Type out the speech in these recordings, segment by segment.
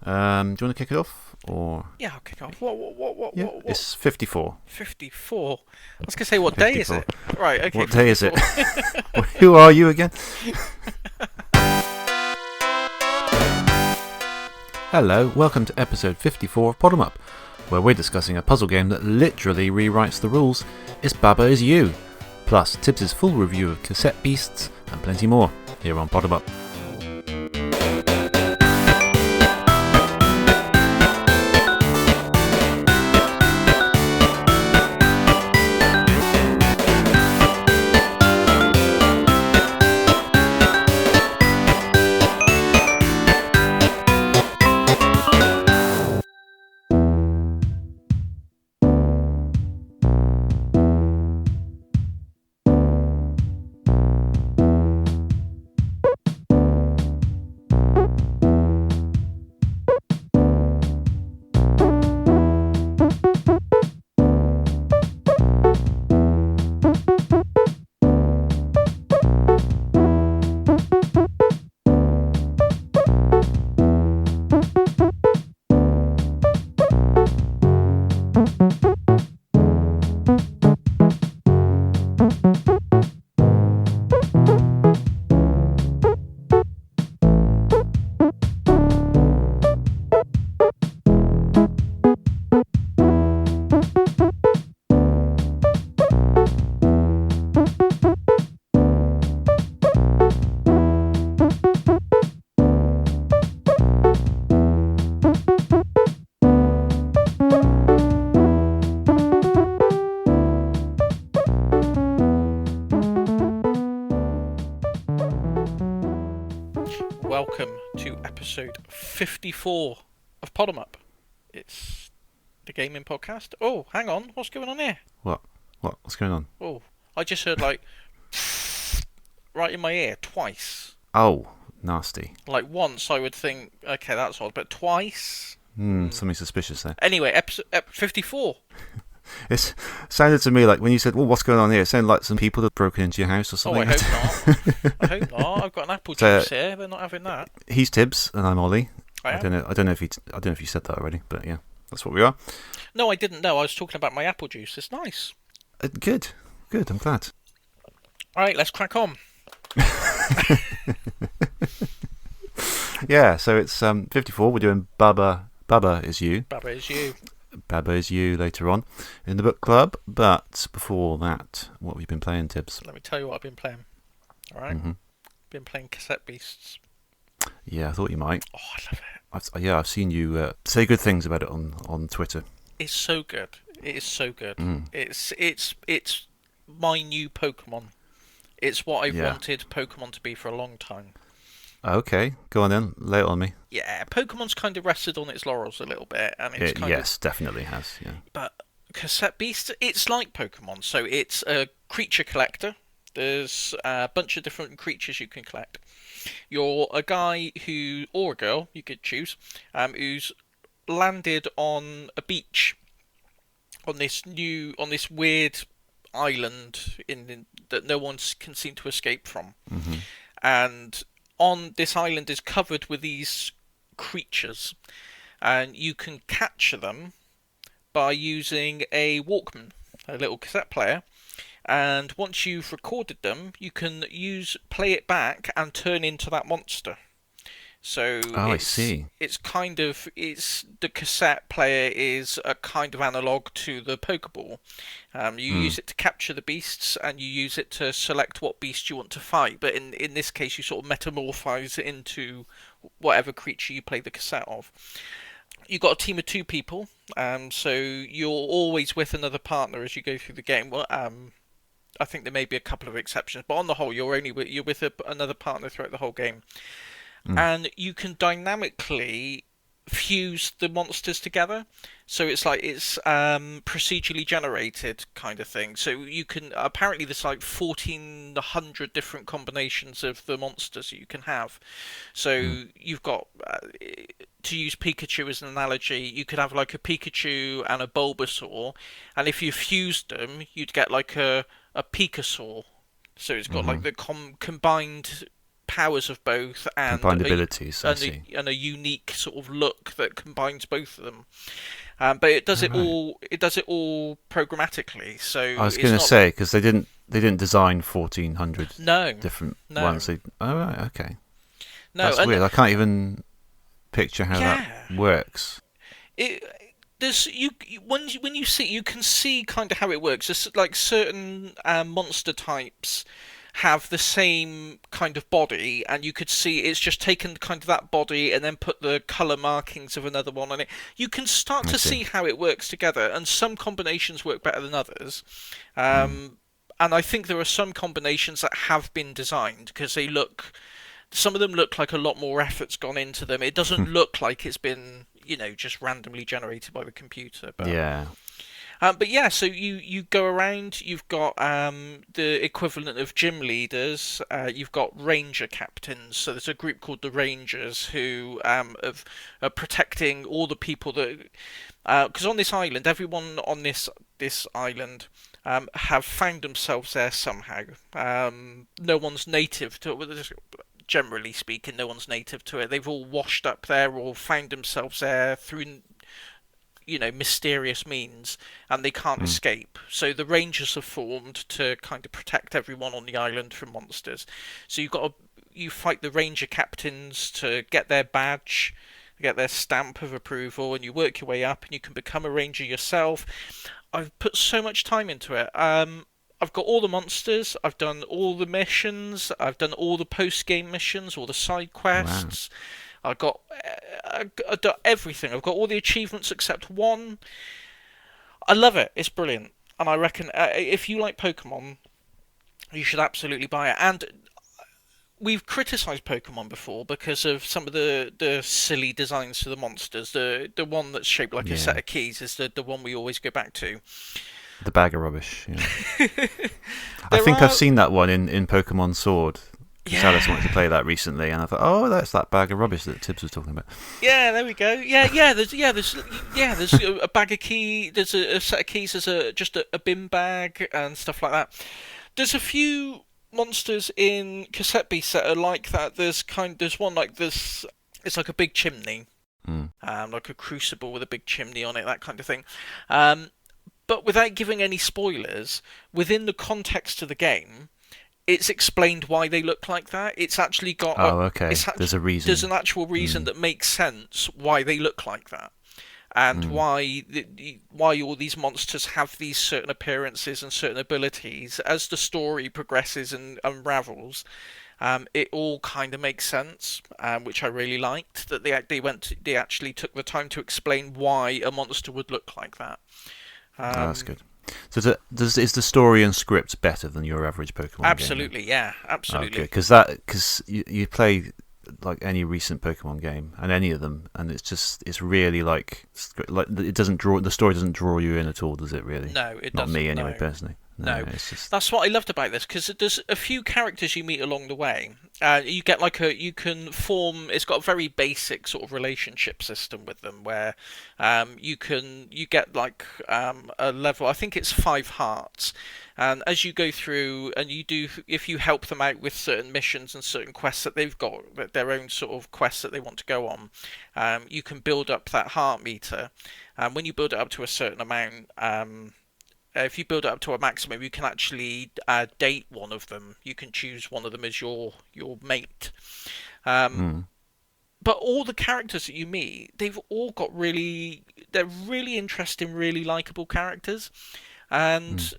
Do you want to kick it off? Or Yeah, I'll kick off. What? It's 54. 54. I was going to say, what day is 54. it? Right, okay. What day is 54. it? Who are you again? Hello, welcome to episode 54 of Podemup, where we're discussing a puzzle game that literally rewrites the rules. It's Baba Is You, plus Tibbs' full review of Cassette Beasts, and plenty more, here on Podemup. Welcome to episode 54 of Podemup. It's the gaming podcast. Oh, hang on. What's going on here? What? What's going on? Oh, I just heard like right in my ear twice. Oh, nasty. Like once I would think, okay, that's odd, but twice? Something suspicious there. Anyway, episode 54. It sounded to me like when you said, well, what's going on here? It sounded like some people had broken into your house or Oh, something. I hope not. I hope not. I've got an apple juice here. They're not having that. He's Tibbs and I'm Ollie. I don't know if you said that already, but yeah, that's what we are. No, I didn't know. I was talking about my apple juice. It's nice. Good. I'm glad. All right, let's crack on. Yeah, so it's 54. We're doing Baba Is You. Baba Is You. Baba Is You later on in the book club. But before that, what have you been playing, Tibbs? Let me tell you what I've been playing. All right? Mm-hmm. Been playing Cassette Beasts. Yeah, I thought you might. Oh, I love it. I've seen you say good things about it on Twitter. It's so good. It is so good. Mm. It's my new Pokemon. It's what I've Yeah. wanted Pokemon to be for a long time. Okay, go on then. Lay it on me. Yeah, Pokemon's kind of rested on its laurels a little bit, and it's kind of... Yes, definitely has. Yeah. But Cassette Beasts, it's like Pokemon. So it's a creature collector. There's a bunch of different creatures you can collect. You're a guy or a girl, you could choose, who's landed on a beach on this weird island that no one can seem to escape from. Mm-hmm. And on this island is covered with these creatures, and you can capture them by using a Walkman, a little cassette player. And once you've recorded them, you can play it back and turn into that monster. So I see. It's the cassette player is a kind of analog to the Pokeball. You use it to capture the beasts, and you use it to select what beast you want to fight. But in this case, you sort of metamorphise it into whatever creature you play the cassette of. You've got a team of two people, so you're always with another partner as you go through the game. Well, I think there may be a couple of exceptions, but on the whole, you're with another partner throughout the whole game. And you can dynamically fuse the monsters together. So it's procedurally generated kind of thing. So you can apparently there's like 1,400 different combinations of the monsters that you can have. So you've got to use Pikachu as an analogy, you could have like a Pikachu and a Bulbasaur, and if you fused them, you'd get like a Pikasaur. So it's got like the combined powers of both and combined abilities. I see. and a unique sort of look that combines both of them. But it does it Right. all. It does it all programmatically. So I was it's going to not say because they didn't design 1,400 no, different no, ones. Oh right, okay. no. That's And weird. I can't even picture how yeah, that works. it there's when you see you can see kind of how it works. There's like certain monster types have the same kind of body, and you could see it's just taken kind of that body and then put the color markings of another one on it. You can start I to see. see how it works together, and some combinations work better than others. Hmm. And I think there are some combinations that have been designed because they look. Some of them look like a lot more effort's gone into them. It doesn't look like it's been, just randomly generated by the computer. Yeah. But yeah, so you go around. You've got the equivalent of gym leaders. You've got ranger captains. So there's a group called the Rangers who are protecting all the people that. Because on this island, everyone on this island have found themselves there somehow. No one's native to it. Generally speaking, no one's native to it. They've all washed up there or found themselves there through mysterious means, and they can't Hmm. escape. So the Rangers have formed to kind of protect everyone on the island from monsters. So you fight the Ranger captains to get their badge, get their stamp of approval, and you work your way up, and you can become a ranger yourself. I've put so much time into it. I've got all the monsters. I've done all the missions. I've done all the post-game missions, all the side Wow. quests. I've got everything. I've got all the achievements except one. I love it. It's brilliant, and I reckon if you like Pokemon, you should absolutely buy it. And we've criticised Pokemon before because of some of the silly designs for the monsters. The one that's shaped like a set Yeah. of keys is the one we always go back to. The bag of rubbish. Yeah. I There think I've are seen that one in Pokemon Sword. Because Alice wanted to yeah. play that recently, and I thought, oh, that's that bag of rubbish that Tibbs was talking about. Yeah, there we go. There's a bag of key. There's a set of keys. There's just a bin bag and stuff like that. There's a few monsters in Cassette Beasts that are like that. There's one like this. It's like a big chimney, Mm. like a crucible with a big chimney on it, that kind of thing. Um, but without giving any spoilers, within the context of the game, it's explained why they look like that. It's actually got Oh, okay. There's a there's reason. an actual reason Mm. that makes sense why they look like that, and Mm. why all these monsters have these certain appearances and certain abilities. As the story progresses and unravels, it all kind of makes sense, which I really liked. That they actually took the time to explain why a monster would look like that. Oh, that's Um, good. So is the story and script better than your average Pokemon game then? Absolutely, yeah, Oh, good. absolutely. Because you play like any recent Pokemon game and any of them, and it's really like it doesn't draw the story doesn't draw you in at all, does it? Really? No, it Not me doesn't. anyway, No. personally. No, No, it's just that's what I loved about this because there's a few characters you meet along the way. You get you can form. It's got a very basic sort of relationship system with them where you get a level. I think it's 5 hearts, and as you go through and if you help them out with certain missions and certain quests that they've got, their own sort of quests that they want to go on, you can build up that heart meter. And when you build it up to a certain amount, if you build it up to a maximum, you can actually date one of them. You can choose one of them as your mate. Um, mm, but all the characters that you meet, they're really interesting, really likable characters. mm, And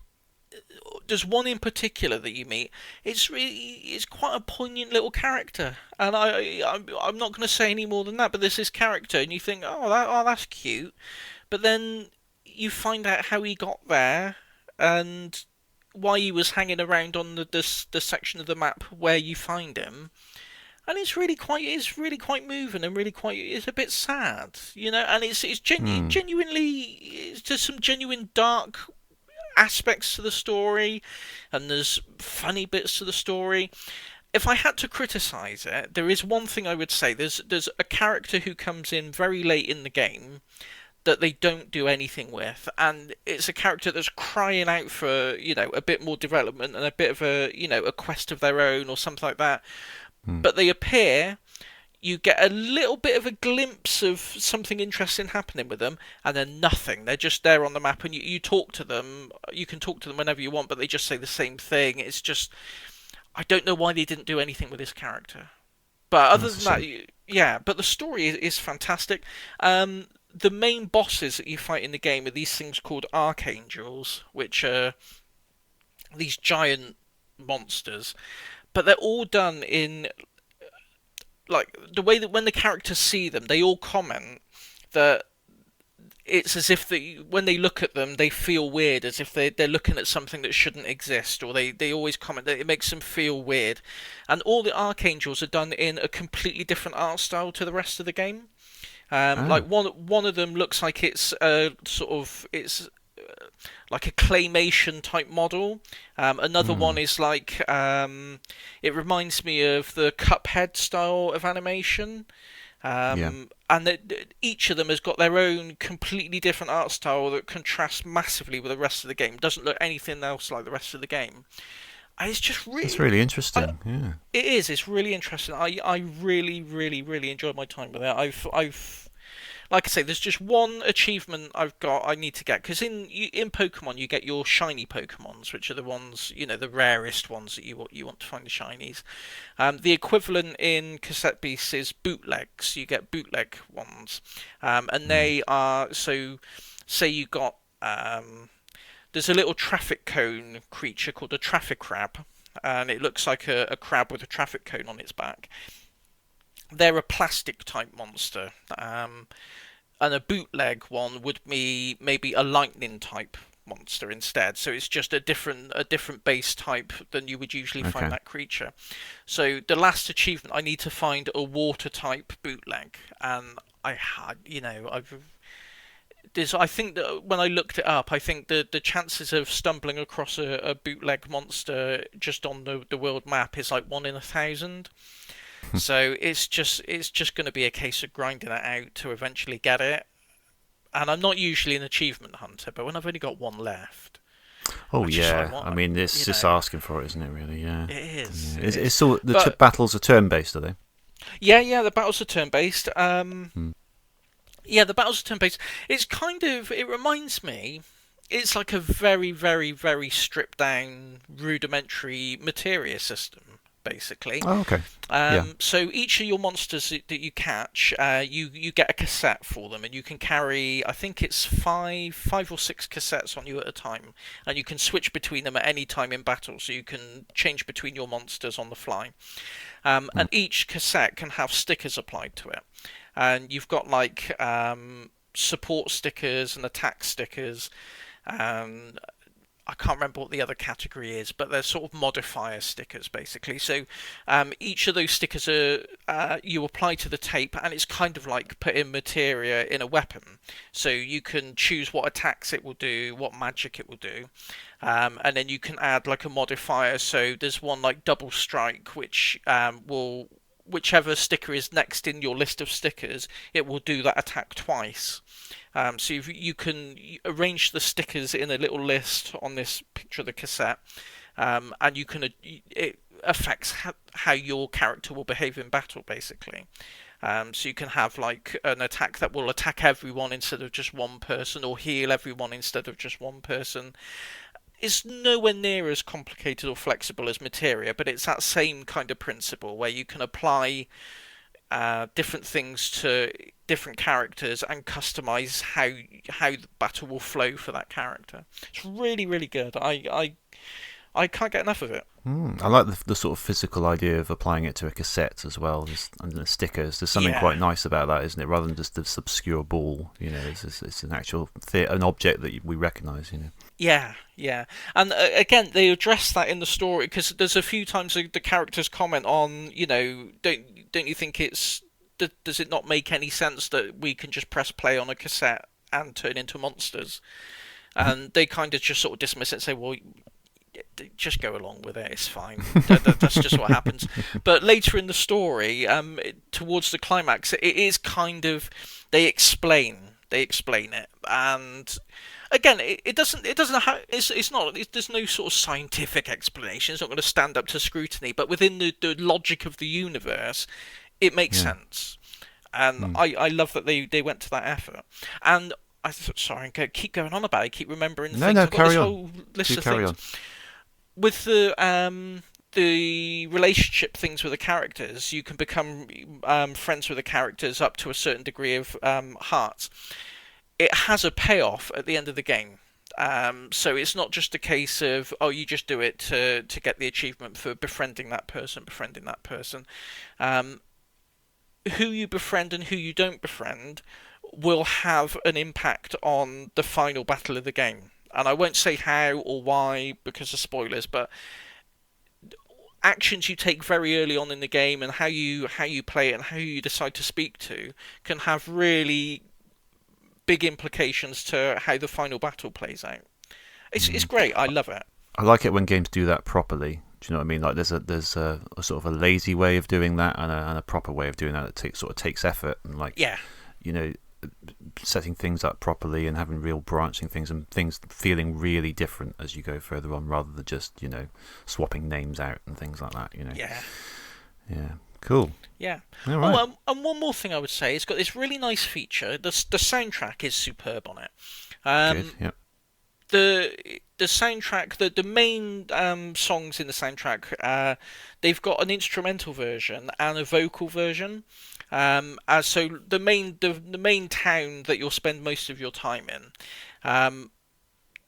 there's one in particular that you meet. It's quite a poignant little character, and I'm not going to say any more than that. But there's this character, and you think, that's cute, but then you find out how he got there and why he was hanging around on the section of the map where you find him, and it's really quite moving and it's a bit sad, and mm. genuinely there's some genuine dark aspects to the story, and there's funny bits to the story. If I had to criticise it, there is one thing I would say. There's a character who comes in very late in the game that they don't do anything with, and it's a character that's crying out for a bit more development and a bit of a quest of their own or something like that. but they appear. You get a little bit of a glimpse of something interesting happening with them, and then nothing. They're just there on the map, and you talk to them. You can talk to them whenever you want, but they just say the same thing. It's just, I don't know why they didn't do anything with this character. But other than that, yeah. But the story is fantastic. The main bosses that you fight in the game are these things called archangels, which are these giant monsters. But they're all done in, like, the way that when the characters see them, they all comment that it's as if when they look at them, they feel weird, as if they're looking at something that shouldn't exist, or they always comment that it makes them feel weird. And all the archangels are done in a completely different art style to the rest of the game. Like one of them looks like it's like a claymation type model. Another one is like it reminds me of the Cuphead style of animation. And each of them has got their own completely different art style that contrasts massively with the rest of the game. Doesn't look anything else like the rest of the game. And it's just really... It's really interesting, yeah. It is. It's really interesting. I really, really, really enjoyed my time with it. I've like I say, there's just one achievement I need to get, because in Pokemon you get your shiny Pokemons, which are the ones, the rarest ones that you want to find the shinies. The equivalent in Cassette Beasts is bootlegs. You get bootleg ones, and they are, so say you got there's a little traffic cone creature called a traffic crab, and it looks like a crab with a traffic cone on its back. They're a plastic type monster, and a bootleg one would be maybe a lightning type monster instead. So it's just a different base type than you would usually find that creature. So the last achievement, I need to find a water type bootleg, and I think that when I looked it up, I think the chances of stumbling across a bootleg monster just on the world map is like 1 in 1,000. So it's just going to be a case of grinding it out to eventually get it. And I'm not usually an achievement hunter, but when I've only got one left... Oh, yeah. I mean, it's just asking for it, isn't it, really? Yeah. It is. Yeah. It's all, the battles are turn-based, are they? Yeah, the battles are turn-based. Yeah, the battles are turn-based. It's kind of... It reminds me... It's like a very, very, very stripped-down, rudimentary materia system, basically. Oh, okay. So each of your monsters that you catch, you get a cassette for them, and you can carry, I think it's five or six cassettes on you at a time, and you can switch between them at any time in battle, so you can change between your monsters on the fly. And each cassette can have stickers applied to it, and you've got like support stickers and attack stickers, and I can't remember what the other category is, but they're sort of modifier stickers, basically. So each of those stickers you apply to the tape, and it's kind of like putting materia in a weapon. So you can choose what attacks it will do, what magic it will do, and then you can add like a modifier. So there's one like double strike, which will, whichever sticker is next in your list of stickers, it will do that attack twice. So you can arrange the stickers in a little list on this picture of the cassette, and it affects how your character will behave in battle, basically. So you can have like an attack that will attack everyone instead of just one person, or heal everyone instead of just one person. It's nowhere near as complicated or flexible as materia, but it's that same kind of principle where you can apply different things to different characters and customize how the battle will flow for that character. It's really, really good. I can't get enough of it. I like the sort of physical idea of applying it to a cassette as well, and the stickers. There's something quite nice about that, isn't it? Rather than just this obscure ball, it's an actual an object that we recognise, Yeah. And again, they address that in the story, because there's a few times the characters comment on, don't you think does it not make any sense that we can just press play on a cassette and turn into monsters? And they kind of just sort of dismiss it and say, well, just go along with it, it's fine. That's just what happens. But later in the story, towards the climax, it is kind of, they explain They explain it, and again, it doesn't have it's not there's no sort of scientific explanation. It's not going to stand up to scrutiny, but within the logic of the universe, it makes sense. And I love that they went to that effort. And sorry, I keep going on about it. I keep remembering things. No, I've got carry this on. whole list Do of carry things. on. With the relationship things with the characters, you can become friends with the characters up to a certain degree of hearts. It has a payoff at the end of the game. So it's not just a case of, oh, you just do it to get the achievement for befriending that person. Who you befriend and who you don't befriend will have an impact on the final battle of the game. And I won't say how or why because of spoilers, but actions you take very early on in the game and how you play it and how you decide to speak to can have really big implications to how the final battle plays out. It's great. I love it. I like it when games do that properly. Do you know what I mean? Like there's a sort of a lazy way of doing that and a proper way of doing that that takes effort and setting things up properly and having real branching things and things feeling really different as you go further on, rather than just swapping names out and things like that. Yeah. Cool. Yeah. All right. Oh, and one more thing I would say, it's got this really nice feature. The soundtrack is superb on it. Good. Yeah. The soundtrack, the main songs in the soundtrack, they've got an instrumental version and a vocal version. So the main town that you'll spend most of your time in,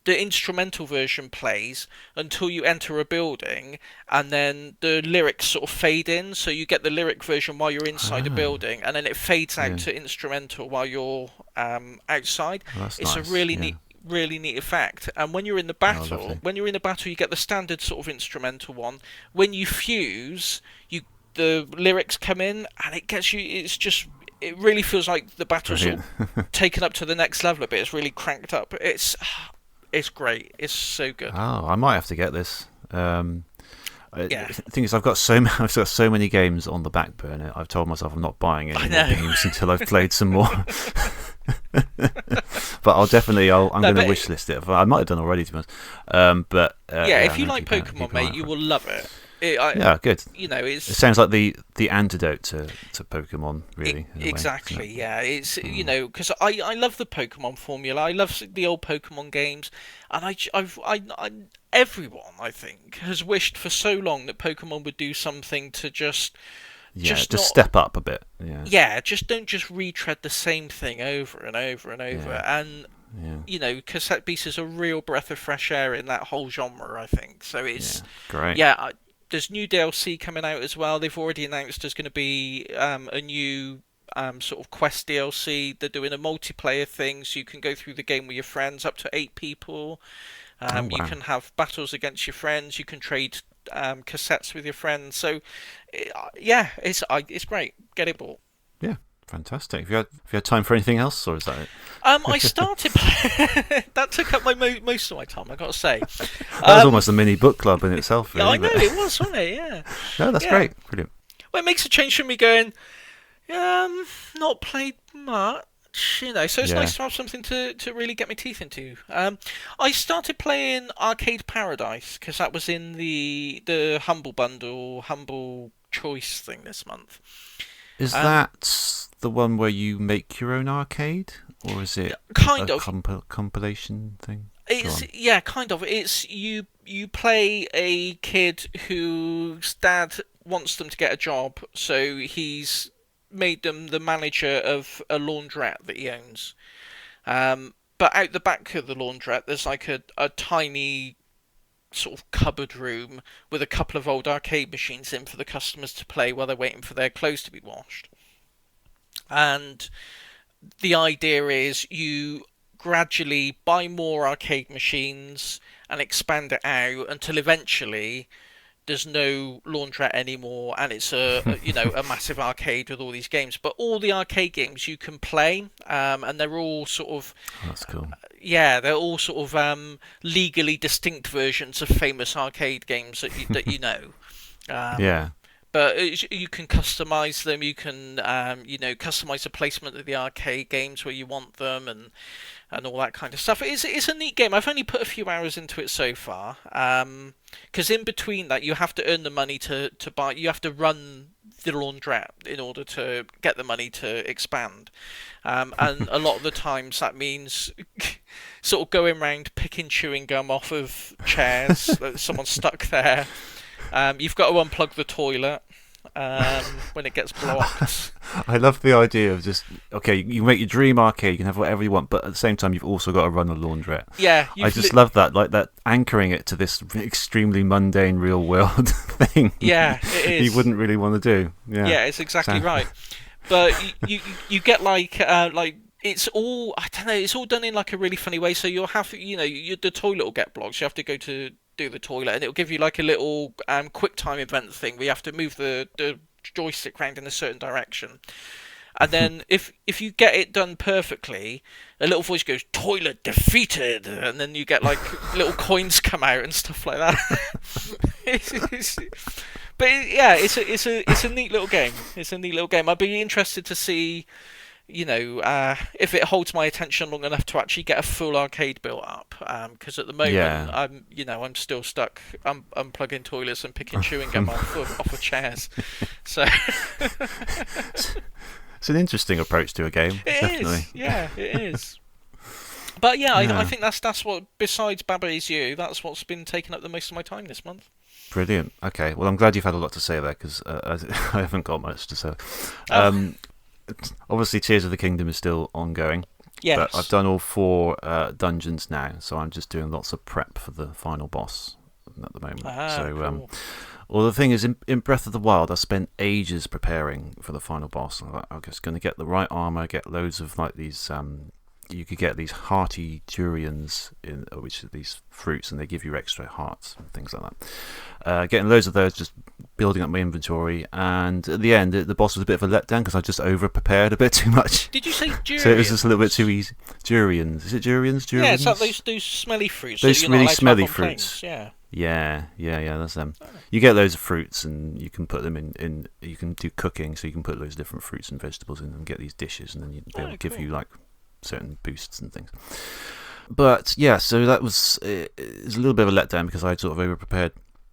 the instrumental version plays until you enter a building, and then the lyrics sort of fade in. So you get the lyric version while you're inside a building, and then it fades out to instrumental while you're outside. Well, that's it's nice. a really neat effect. And when you're in the battle, you get the standard sort of instrumental one. When you fuse, the lyrics come in, and it gets you. It really feels like the battle's sort of taken up to the next level a bit. It's really cranked up. It's great. It's so good. Oh, I might have to get this. The thing is, I've got so many games on the back burner. I've told myself I'm not buying any more games until I've played some more. But I'm going to wishlist it. I might have done already, to be honest. If you like Pokemon, mate, you will love it. Good. It sounds like the antidote to Pokemon, really. Exactly. Yeah, it's because I love the Pokemon formula. I love the old Pokemon games, and everyone I think has wished for so long that Pokemon would do something to just step up a bit. Yeah, don't retread the same thing over and over and over. And Cassette Beasts is a real breath of fresh air in that whole genre, I think. So it's great. Yeah, there's new DLC coming out as well. They've already announced there's going to be a new sort of quest DLC. They're doing a multiplayer thing, so you can go through the game with your friends, up to 8 people. You can have battles against your friends. You can trade cassettes with your friends. So, it's great. Get it bought. Yeah, fantastic. Have you had time for anything else, or is that it? I started. That took up most of my time, I got to say. That was almost a mini book club in itself. Really, I know it was, wasn't it? Yeah. No, that's great. Brilliant. Well, it makes a change from me going, not played much, so it's nice to have something to really get my teeth into. I started playing Arcade Paradise because that was in the Humble Bundle, Humble Choice thing this month. Is that the one where you make your own arcade, or is it kind of compilation thing? It's kind of. It's you play a kid whose dad wants them to get a job, so he's made them the manager of a laundrette that he owns. But out the back of the laundrette, there's like a tiny sort of cupboard room with a couple of old arcade machines in for the customers to play while they're waiting for their clothes to be washed. And the idea is you gradually buy more arcade machines and expand it out until eventually there's no laundrette anymore, and it's a massive arcade with all these games. But all the arcade games you can play, and they're all sort of that's cool. They're all sort of legally distinct versions of famous arcade games that you know. But you can customize them. You can, customize the placement of the arcade games where you want them, and all that kind of stuff. It's a neat game. I've only put a few hours into it so far. Because in between that, you have to earn the money to buy. You have to run the laundrette in order to get the money to expand. And a lot of the times that means sort of going around picking chewing gum off of chairs that someone's stuck there. You've got to unplug the toilet when it gets blocked. I love the idea of just, okay, you make your dream arcade, you can have whatever you want, but at the same time, you've also got to run a laundrette. Yeah. I just love that, like that anchoring it to this extremely mundane real world thing. Yeah, it is. You wouldn't really want to do. Yeah, it's exactly right. But you get like it's all, I don't know, it's all done in like a really funny way. So you'll have, the toilet will get blocked. So you have to go to do the toilet, and it'll give you like a little quick time event thing where you have to move the joystick around in a certain direction. And then if you get it done perfectly, a little voice goes, "Toilet defeated," and then you get like little coins come out and stuff like that. It's a neat little game. It's a neat little game. I'd be interested to see, if it holds my attention long enough to actually get a full arcade built up. Because at the moment, I'm still stuck. I'm unplugging toilets and picking chewing gum off of chairs. So it's an interesting approach to a game. It definitely. is. Yeah, it is. But yeah, I think that's what, besides Baba Is You, that's what's been taking up the most of my time this month. Brilliant. Okay, well, I'm glad you've had a lot to say there, because I haven't got much to say. Obviously, Tears of the Kingdom is still ongoing. Yes. But I've done all 4 dungeons now, so I'm just doing lots of prep for the final boss at the moment. Cool. Well, the thing is, in Breath of the Wild, I spent ages preparing for the final boss. I'm just going to get the right armor, get loads of like these. You could get these hearty durians, which are these fruits, and they give you extra hearts and things like that. Getting loads of those, just building up my inventory, and at the end, the boss was a bit of a letdown because I just over-prepared a bit too much. Did you say durians? So it was just a little bit too easy. Durians. Is it durians? Yeah, it's like those smelly fruits. Those that you're really not allowed smelly to have on fruits. planes. Yeah. Yeah, that's them. You get loads of fruits, and you can put them in. You can do cooking, so you can put loads of different fruits and vegetables in and get these dishes, and then they'll give you like certain boosts and things. But yeah, so that was a little bit of a letdown because I sort of over prepared.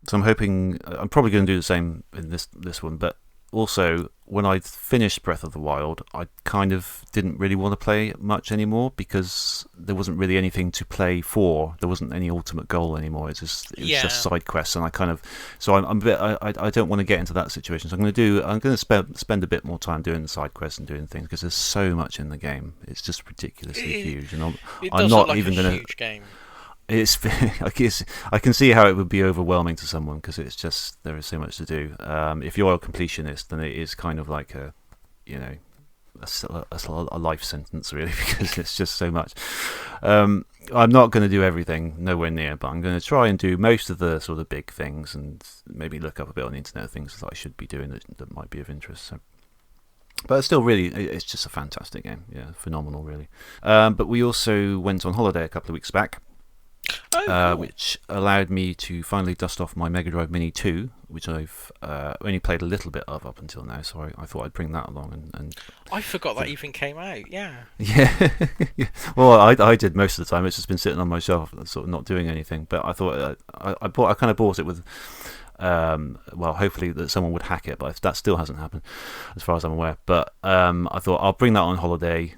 So I'm hoping I'm probably going to do the same in this one. But also, when I finished Breath of the Wild, I kind of didn't really want to play much anymore because there wasn't really anything to play for. There wasn't any ultimate goal anymore. It was just side quests, and I'm a bit. I don't want to get into that situation. So I'm going to spend a bit more time doing the side quests and doing things because there's so much in the game. It's just ridiculously huge, and I'm not even going to. Huge game. I guess I can see how it would be overwhelming to someone because it's just there is so much to do. If you're a completionist, then it is kind of like a life sentence really because it's just so much. I'm not going to do everything, nowhere near, but I'm going to try and do most of the sort of big things and maybe look up a bit on the internet things that I should be doing that might be of interest. So. But still, really, it's just a fantastic game. Yeah, phenomenal, really. But we also went on holiday a couple of weeks back. Cool. Which allowed me to finally dust off my Mega Drive Mini 2, which I've only played a little bit of up until now, so I thought I'd bring that along. And I forgot that even came out, yeah. Yeah. Well, I did most of the time. It's just been sitting on my shelf, sort of not doing anything. But I thought I kind of bought it with, hopefully that someone would hack it, but that still hasn't happened, as far as I'm aware. But I thought I'll bring that on holiday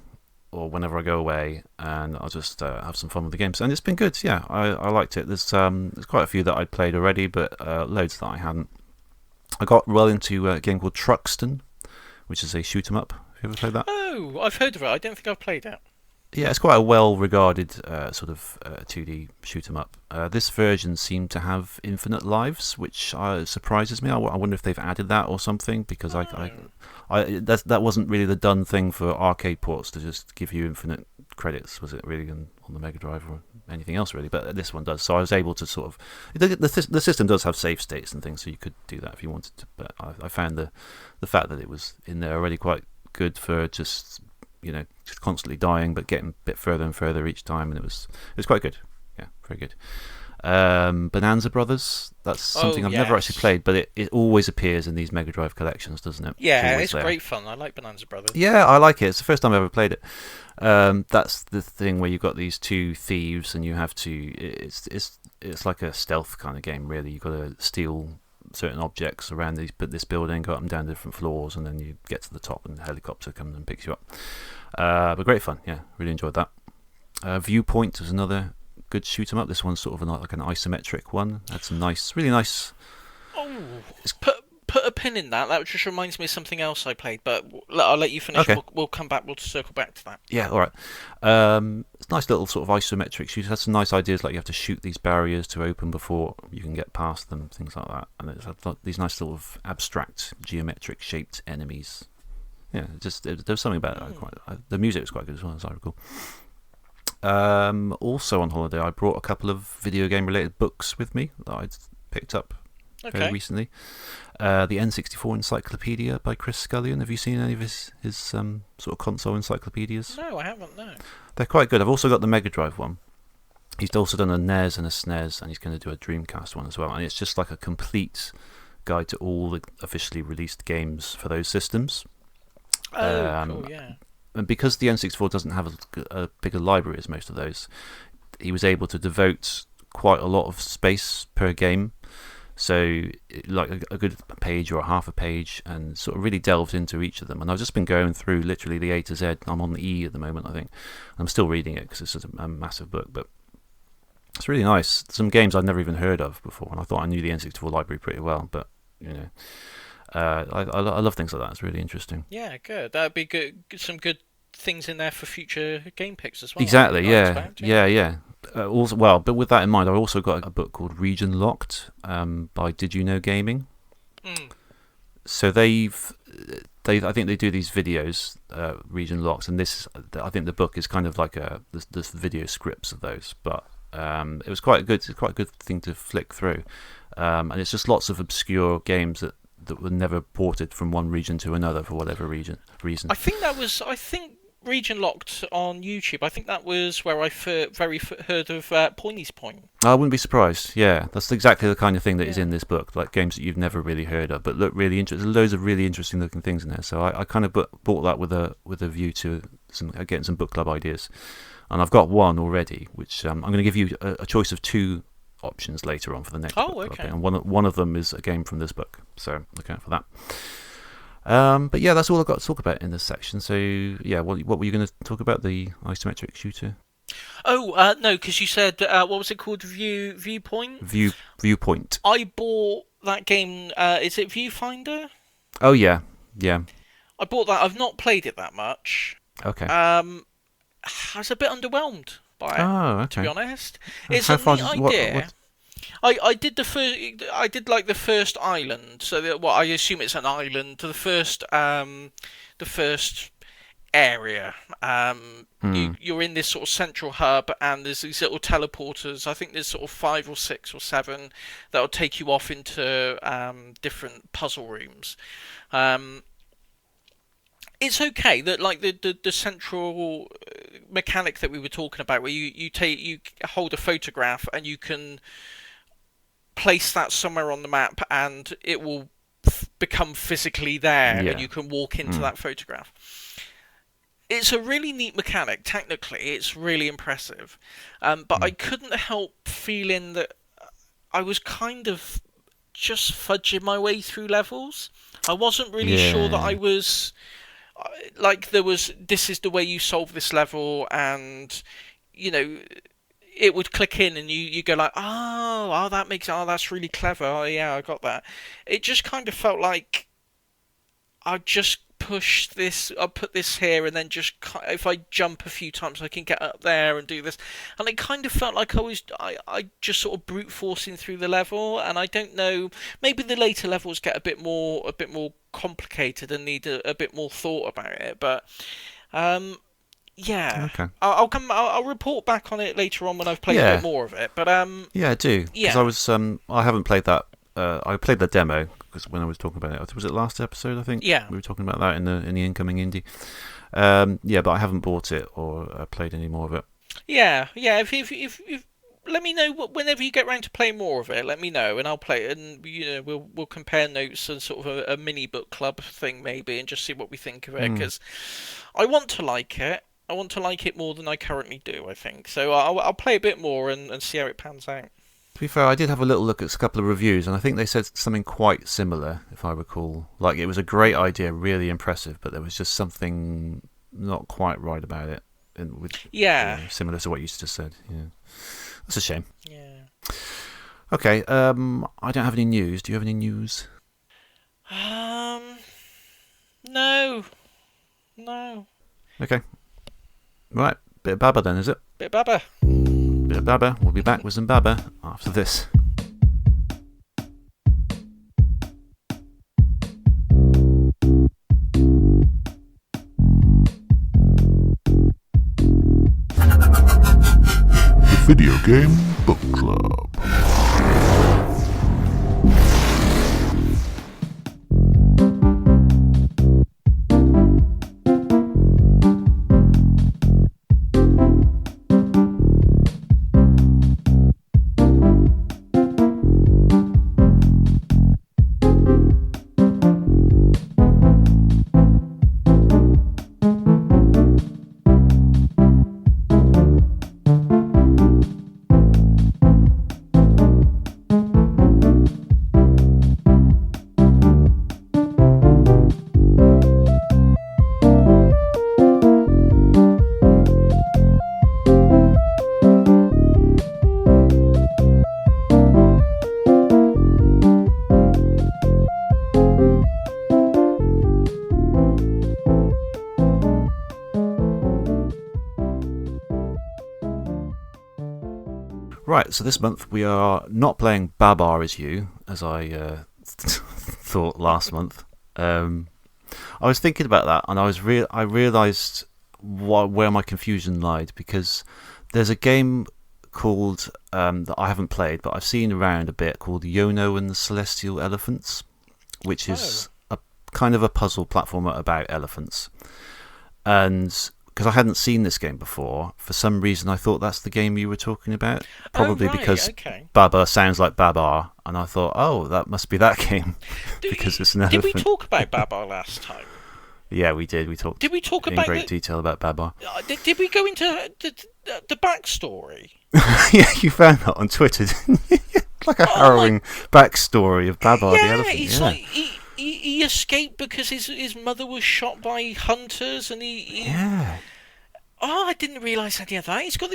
or whenever I go away, and I'll just have some fun with the games. And it's been good, yeah. I liked it. There's quite a few that I'd played already, but loads that I hadn't. I got well into a game called Truxton, which is a shoot 'em up. Have you ever played that? Oh, I've heard of it. I don't think I've played it. Yeah, it's quite a well-regarded sort of 2D shoot 'em up. This version seemed to have infinite lives, which surprises me. I wonder if they've added that or something, because that wasn't really the done thing for arcade ports to just give you infinite credits, was it really, on the Mega Drive or anything else really? But this one does, so I was able to sort of. The system does have save states and things, so you could do that if you wanted to. But I found the fact that it was in there already quite good for just constantly dying, but getting a bit further and further each time, and it was quite good. Yeah, very good. Bonanza Brothers. That's something I've never actually played, but it always appears in these Mega Drive collections, doesn't it? Yeah, it's great fun. I like Bonanza Brothers. Yeah, I like it. It's the first time I've ever played it. That's the thing where you've got these two thieves and you have to. It's like a stealth kind of game, really. You've got to steal certain objects around this building, go up and down different floors, and then you get to the top, and the helicopter comes and picks you up. But great fun. Yeah, really enjoyed that. Viewpoint was another good shoot 'em up. This one's sort of like an isometric one. Had some really nice. Oh, put a pin in that. That just reminds me of something else I played. But I'll let you finish. Okay. We'll come back. We'll circle back to that. Yeah, all right. It's a nice little sort of isometric shoot. It has some nice ideas, like you have to shoot these barriers to open before you can get past them, things like that. And it's had these nice sort of abstract, geometric shaped enemies. Yeah, there's something about it. The music was quite good as well, as I recall. Also on holiday, I brought a couple of video game related books with me that I'd picked up very recently. The N64 Encyclopedia by Chris Scullion. Have you seen any of his sort of console encyclopedias? No, I haven't. No. They're quite good. I've also got the Mega Drive one. He's also done a NES and a SNES, and he's going to do a Dreamcast one as well. And it's just like a complete guide to all the officially released games for those systems. Cool, yeah. And because the N64 doesn't have a bigger library as most of those, he was able to devote quite a lot of space per game. So, like a good page or a half a page, and sort of really delved into each of them. And I've just been going through literally the A to Z. I'm on the E at the moment, I think. I'm still reading it because it's a massive book, but it's really nice. Some games I'd never even heard of before, and I thought I knew the N64 library pretty well, but I love things like that. It's really interesting. Yeah, good. That'd be good. Some good things in there for future game picks as well. Exactly. Yeah. But with that in mind, I also got a book called Region Locked by Did You Know Gaming. So I think they do these videos, Region Locked, and I think the book is kind of like this video scripts of those. But it was quite good. It's quite a good thing to flick through, and it's just lots of obscure games that were never ported from one region to another for whatever reason. I think Region Locked on YouTube. I think that was where I heard of Pointy's Point. I wouldn't be surprised. Yeah, that's exactly the kind of thing that is in this book, like games that you've never really heard of, but look really interesting. There's loads of really interesting looking things in there. So I kind of bought that with a view to getting some book club ideas, and I've got one already, which I'm going to give you a choice of two options later on for the next book club. Okay. And one of them is a game from this book, so look out for that. But yeah, that's all I've got to talk about in this section. So yeah, what were you going to talk about? The isometric shooter? Oh, no, because you said, what was it called? Viewpoint? Viewpoint. I bought that game, is it Viewfinder? Oh yeah. I bought that. I've not played it that much. Okay. I was a bit underwhelmed by it, to be honest. It's a neat idea. I did the first. I did like the first island. So I assume it's an island. The first area. You're in this sort of central hub, and there's these little teleporters. I think there's sort of 5 or 6 or 7 that will take you off into different puzzle rooms. It's okay that like the central mechanic that we were talking about, where you hold a photograph and you can place that somewhere on the map and it will become physically there, and you can walk into that photograph. It's a really neat mechanic. Technically, it's really impressive, but I couldn't help feeling that I was kind of just fudging my way through levels. I wasn't really sure that I was like this is the way you solve this level, and it would click in and you go like, that's really clever. Oh yeah, I got that. It just kind of felt like I just push this, I'll put this here, and then just if I jump a few times I can get up there and do this, and it kind of felt like I just sort of brute forcing through the level. And I don't know, maybe the later levels get a bit more complicated and need a bit more thought about it, but yeah. Okay. I'll report back on it later on when I've played a bit more of it. But yeah, I do. Because I haven't played that. I played the demo because when I was talking about it, was it last episode? I think. Yeah. We were talking about that in the incoming indie. But I haven't bought it or played any more of it. Yeah. If let me know whenever you get round to playing more of it. Let me know, and I'll play it, and we'll compare notes and sort of a mini book club thing maybe, and just see what we think of it. Because I want to like it. I want to like it more than I currently do, I think. So I'll play a bit more and see how it pans out. To be fair, I did have a little look at a couple of reviews, and I think they said something quite similar, if I recall. Like, it was a great idea, really impressive, but there was just something not quite right about it. Similar to what you just said. Yeah, that's a shame. Yeah. Okay. I don't have any news. Do you have any news? No. Okay. Right. Bit of Baba then, is it? Bit of Baba. Bit of Baba. We'll be back with some Baba after this. Video Game Book Club. Right, so this month we are not playing Babar Is You, as I thought last month. I was thinking about that, and I realised where my confusion lied, because there's a game called that I haven't played, but I've seen around a bit, called Yono and the Celestial Elephants, which is a kind of a puzzle platformer about elephants. And because I hadn't seen this game before, for some reason I thought that's the game you were talking about. Probably because Baba sounds like Babar, and I thought, oh, that must be that game because it's an elephant. Did we talk about Babar last time? Yeah, we did. Did we talk in about great detail about Babar? Did we go into the backstory? Yeah, you found that on Twitter, didn't you? Like a harrowing backstory of Babar the elephant. It's like he escaped because his mother was shot by hunters, and he Yeah. Oh, I didn't realise any of that. He's got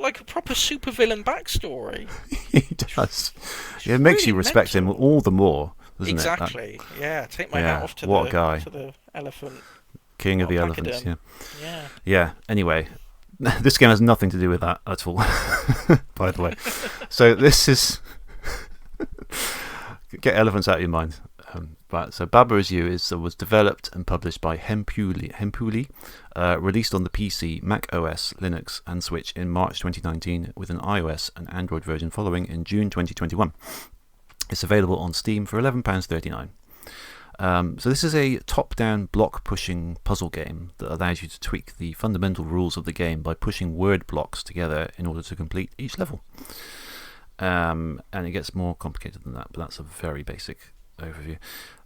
like a proper supervillain backstory. He does. It makes you respect him all the more, doesn't it? Exactly. Yeah, take my hat off to what a guy. To the elephant. King of the elephants, yeah. Yeah. Yeah, anyway, this game has nothing to do with that at all, by the way. So this is... Get elephants out of your mind. Right, so Baba Is You was developed and published by Hempuli, released on the PC, Mac OS, Linux, and Switch in March 2019, with an iOS and Android version following in June 2021. It's available on Steam for £11.39. So this is a top-down block-pushing puzzle game that allows you to tweak the fundamental rules of the game by pushing word blocks together in order to complete each level. And it gets more complicated than that, but that's a very basic overview.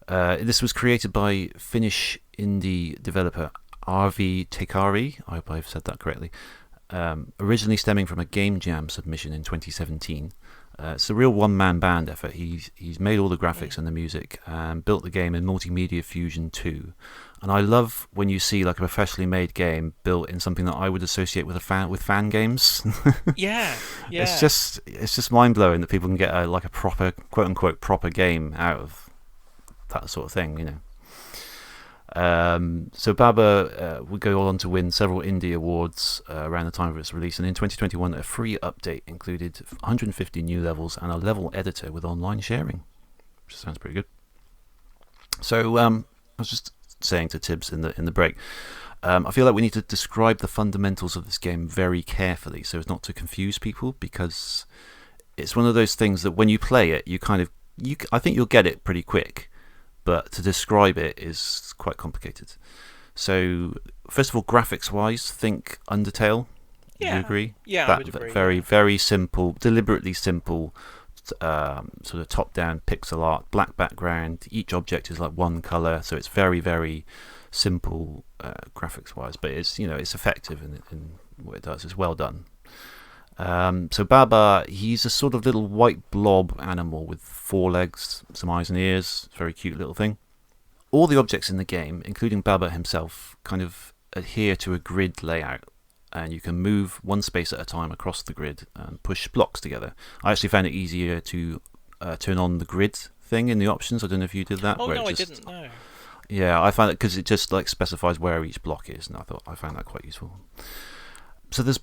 This was created by Finnish indie developer Arvi Teikari. I hope I've said that correctly. Originally stemming from a Game Jam submission in 2017. It's a real one-man band effort. He's made all the graphics and the music and built the game in Multimedia Fusion 2. And I love when you see like a professionally made game built in something that I would associate with fan games. Yeah. It's just mind-blowing that people can get a proper, quote-unquote, proper game out of that sort of thing, you know. So Baba would go on to win several indie awards around the time of its release, and in 2021 a free update included 150 new levels and a level editor with online sharing, which sounds pretty good. So I was just saying to Tibbs in the break, I feel like we need to describe the fundamentals of this game very carefully so as not to confuse people, because it's one of those things that when you play it, I think you'll get it pretty quick, but to describe it is quite complicated. So, first of all, graphics-wise, think Undertale. Do you agree? Yeah, That I would agree. very, very simple, deliberately simple, sort of top-down pixel art, black background. Each object is like one color, so it's very, very simple graphics-wise. But it's it's effective in what it does. It's well done. So Baba, he's a sort of little white blob animal with 4 legs, some eyes and ears. Very cute little thing. All the objects in the game, including Baba himself, kind of adhere to a grid layout, and you can move one space at a time across the grid and push blocks together. I actually found it easier to turn on the grid thing in the options. I don't know if you did that. Oh, no, I didn't know. Yeah, I found it because it just like specifies where each block is, and I found that quite useful. So there's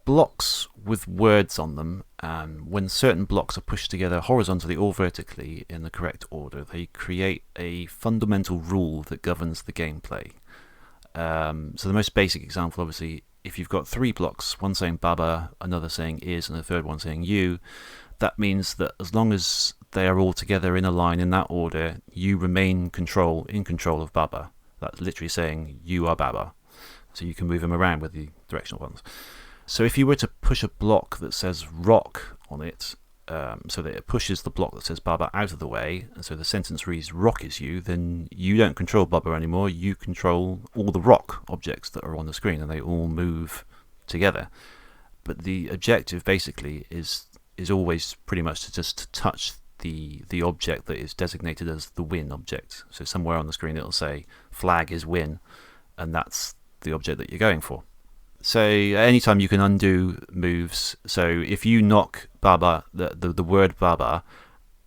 blocks with words on them, and when certain blocks are pushed together horizontally or vertically in the correct order, they create a fundamental rule that governs the gameplay. So the most basic example, obviously, if you've got 3 blocks, one saying Baba, another saying is, and the third one saying you, that means that as long as they are all together in a line in that order, you remain in control of Baba. That's literally saying you are Baba. So you can move him around with the directional ones. So if you were to push a block that says rock on it, so that it pushes the block that says Baba out of the way, and so the sentence reads rock is you, then you don't control Baba anymore, you control all the rock objects that are on the screen, and they all move together. But the objective basically is always pretty much to just touch the object that is designated as the win object. So somewhere on the screen it'll say flag is win, and that's the object that you're going for. So anytime you can undo moves, so if you knock Baba, the word Baba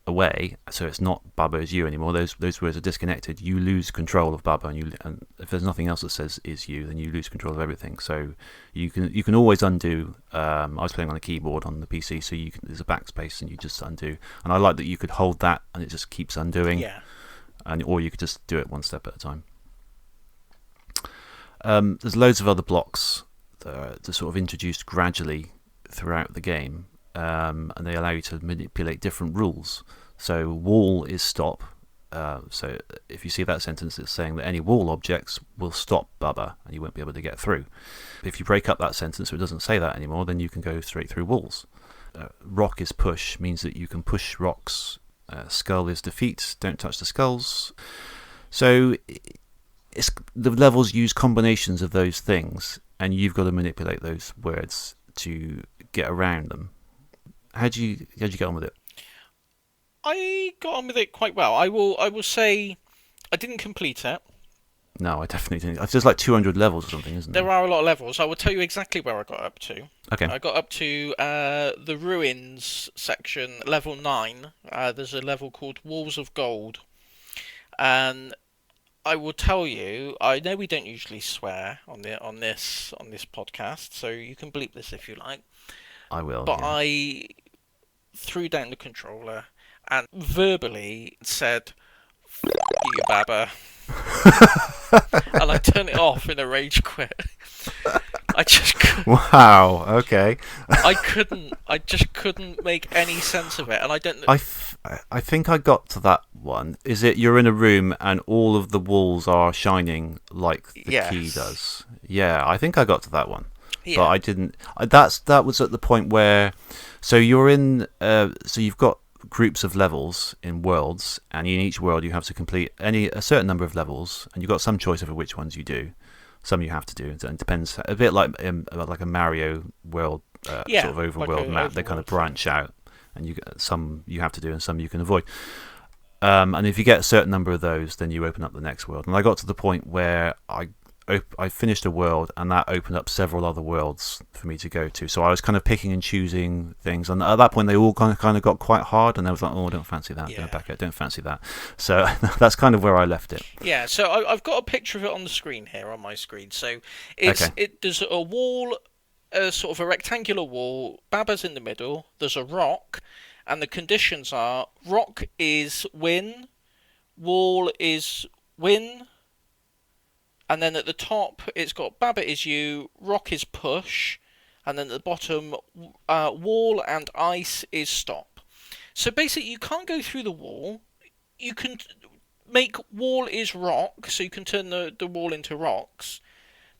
away, so it's not Baba is you anymore, those words are disconnected, you lose control of Baba, and if there's nothing else that says is you, then you lose control of everything. So you can always undo. I was playing on a keyboard on the PC, so there's a backspace and you just undo, and I like that you could hold that and it just keeps undoing. Yeah. Or you could just do it one step at a time. There's loads of other blocks that are sort of introduced gradually throughout the game, and they allow you to manipulate different rules. So wall is stop. So if you see that sentence, it's saying that any wall objects will stop Baba and you won't be able to get through. If you break up that sentence so it doesn't say that anymore, then you can go straight through walls. Rock is push, means that you can push rocks. Skull is defeat, don't touch the skulls. So the levels use combinations of those things, and you've got to manipulate those words to get around them. How'd you get on with it? I got on with it quite well. I will say I didn't complete it. No, I definitely didn't. There's like 200 levels or something, isn't there? There are a lot of levels. I will tell you exactly where I got up to. Okay. I got up to the ruins section, level 9. There's a level called Walls of Gold, and I will tell you, I know we don't usually swear on this podcast, so you can bleep this if you like. I will. But yeah. I threw down the controller and verbally said, "F you, Baba," and I turned it off in a rage quit. I just couldn't. Wow. Okay. I just couldn't make any sense of it, and I don't. I think I got to that one. Is it you're in a room and all of the walls are shining like the key does? Yeah, I think I got to that one. Yeah. But I didn't. That was at the point where, so you're in. So you've got groups of levels in worlds, and in each world you have to complete a certain number of levels, and you've got some choice over which ones you do. Some you have to do. It depends. A bit like a Mario world, sort of overworld map. They kind of branch out, and some you have to do, and some you can avoid. And if you get a certain number of those, then you open up the next world. And I got to the point where I finished a world, and that opened up several other worlds for me to go to. So I was kind of picking and choosing things, and at that point they all kind of got quite hard, and I was like, oh, I don't fancy that. Yeah. Back out, don't fancy that. So that's kind of where I left it. Yeah. So I've got a picture of it on the screen here, on my screen. So there's a wall, sort of a rectangular wall. Baba's in the middle. There's a rock, and the conditions are rock is win, wall is win. And then at the top, it's got Baba is you, rock is push, and then at the bottom, wall and ice is stop. So basically, you can't go through the wall. You can make wall is rock, so you can turn the wall into rocks.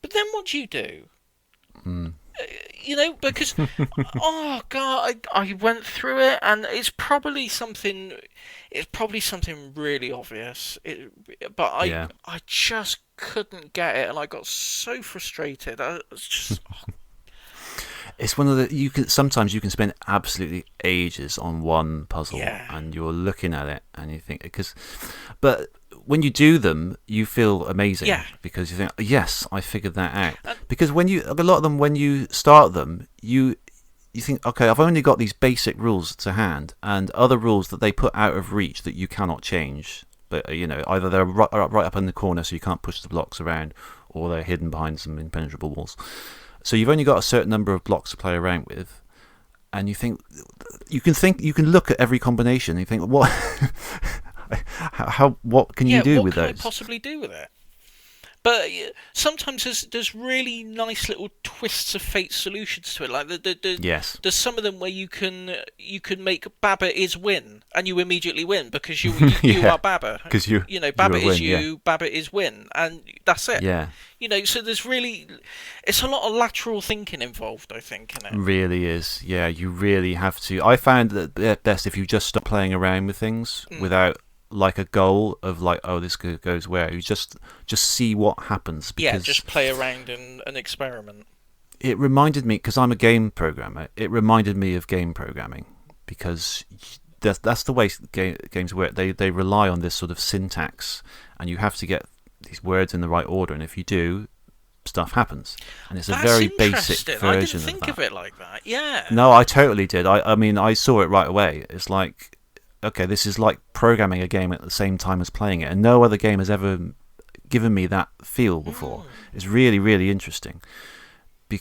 But then what do? because oh god, I went through it, and it's probably something really obvious. But I just couldn't get it, and I got so frustrated. I was just. It's one of the sometimes you can spend absolutely ages on one puzzle, and you're looking at it and you think but when you do them, you feel amazing because you think, yes, I figured that out. Because a lot of them, when you start them, you think, okay, I've only got these basic rules to hand, and other rules that they put out of reach that you cannot change. But either they're right up in the corner, so you can't push the blocks around, or they're hidden behind some impenetrable walls. So you've only got a certain number of blocks to play around with, and you can look at every combination and you think, what what can you do with those? What can I possibly do with it? But sometimes there's really nice little twists of fate solutions to it. Like there's some of them where you can make Baba is win, and you immediately win because you are Baba. Because Baba is you, Baba is win, and that's it. Yeah. So it's a lot of lateral thinking involved, I think, in it. Really is. Yeah, you really have to. I found that best if you just stop playing around with things without like a goal of like, oh, this goes where. You just see what happens. Because just play around and experiment. It reminded me, because I'm a game programmer, it reminded me of game programming, because that's the way games work. They rely on this sort of syntax, and you have to get these words in the right order, and if you do, stuff happens. And it's a very basic version of that. I didn't think of it like that. Yeah. No, I totally did. I mean, I saw it right away. It's like, okay, this is like programming a game at the same time as playing it, and no other game has ever given me that feel before. It's really, really interesting,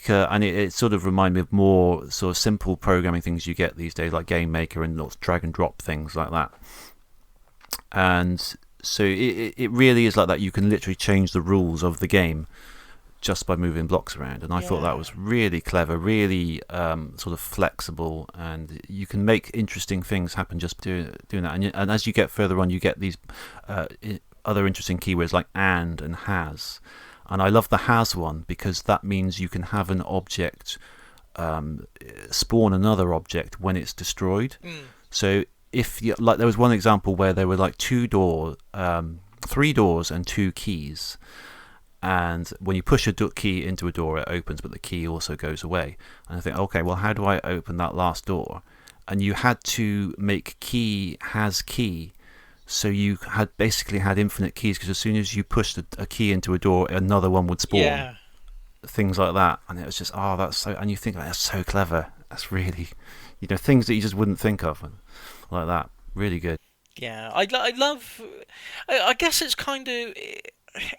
and it sort of reminded me of more sort of simple programming things you get these days, like Game Maker and drag and drop things like that. And so it really is like that. You can literally change the rules of the game just by moving blocks around, and I thought that was really clever, really sort of flexible, and you can make interesting things happen just doing that. And as you get further on, you get these other interesting keywords like and has, and I love the has one because that means you can have an object spawn another object when it's destroyed. So if there was one example where there were like 3 doors and 2 keys. And when you push a key into a door, it opens, but the key also goes away. And I think, okay, well, how do I open that last door? And you had to make key has key, so you had basically had infinite keys, because as soon as you pushed a key into a door, another one would spawn. Yeah. Things like that, and it was just, that's so. And you think, that's so clever. That's really, things that you just wouldn't think of, like that. Really good. Yeah, I love. I guess it's kind of.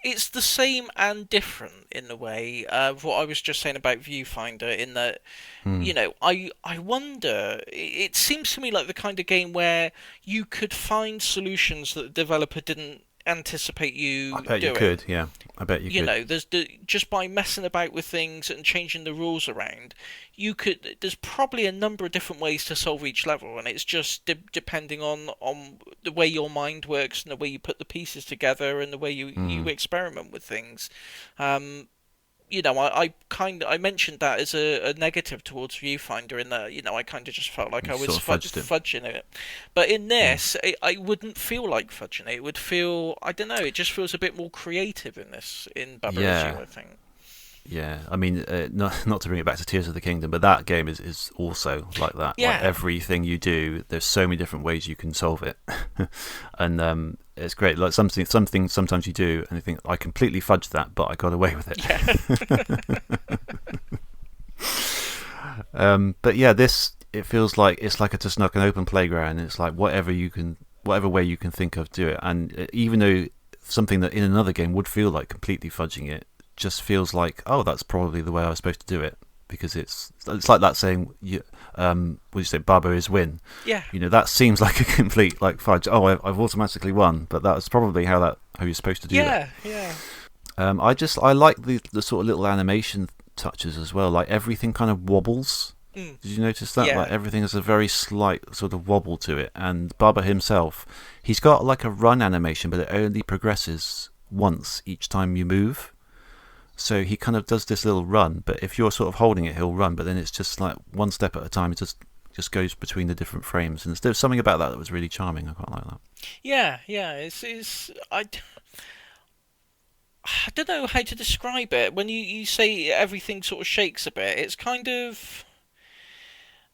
It's the same and different in the way of what I was just saying about Viewfinder, in that, I wonder, it seems to me like the kind of game where you could find solutions that the developer didn't anticipate you doing. I bet you could, yeah. I bet you could. There's just by messing about with things and changing the rules around, there's probably a number of different ways to solve each level, and it's just depending on the way your mind works and the way you put the pieces together and the way you experiment with things. I mentioned that as a negative towards Viewfinder, in that I kind of just felt like I was fudging it. But in this, I wouldn't feel like fudging it. It would feel, I don't know, it just feels a bit more creative in Baba Is You, I think. Yeah, I mean, not to bring it back to Tears of the Kingdom, but that game is also like that. Yeah. Like everything you do, there's so many different ways you can solve it, and it's great. Like something sometimes you do, and you think, I completely fudged that, but I got away with it. Yeah. But yeah, it feels like it's like just like an open playground. And it's like whatever way you can think of, do it. And even though something that in another game would feel like completely fudging it, just feels like, that's probably the way I was supposed to do it, because it's like that saying, what do you say, Baba is win. Yeah. That seems like a complete like fudge. I've automatically won, but that was probably how you're supposed to do that. Yeah. I like the sort of little animation touches as well. Like everything kind of wobbles. Did you notice that? Yeah. Like everything has a very slight sort of wobble to it. And Baba himself, he's got like a run animation, but it only progresses once each time you move. So he kind of does this little run, but if you're sort of holding it, he'll run, but then it's just like one step at a time. It just goes between the different frames, and there's something about that was really charming. I quite like that. Yeah. I don't know how to describe it. When you say everything sort of shakes a bit, it's kind of.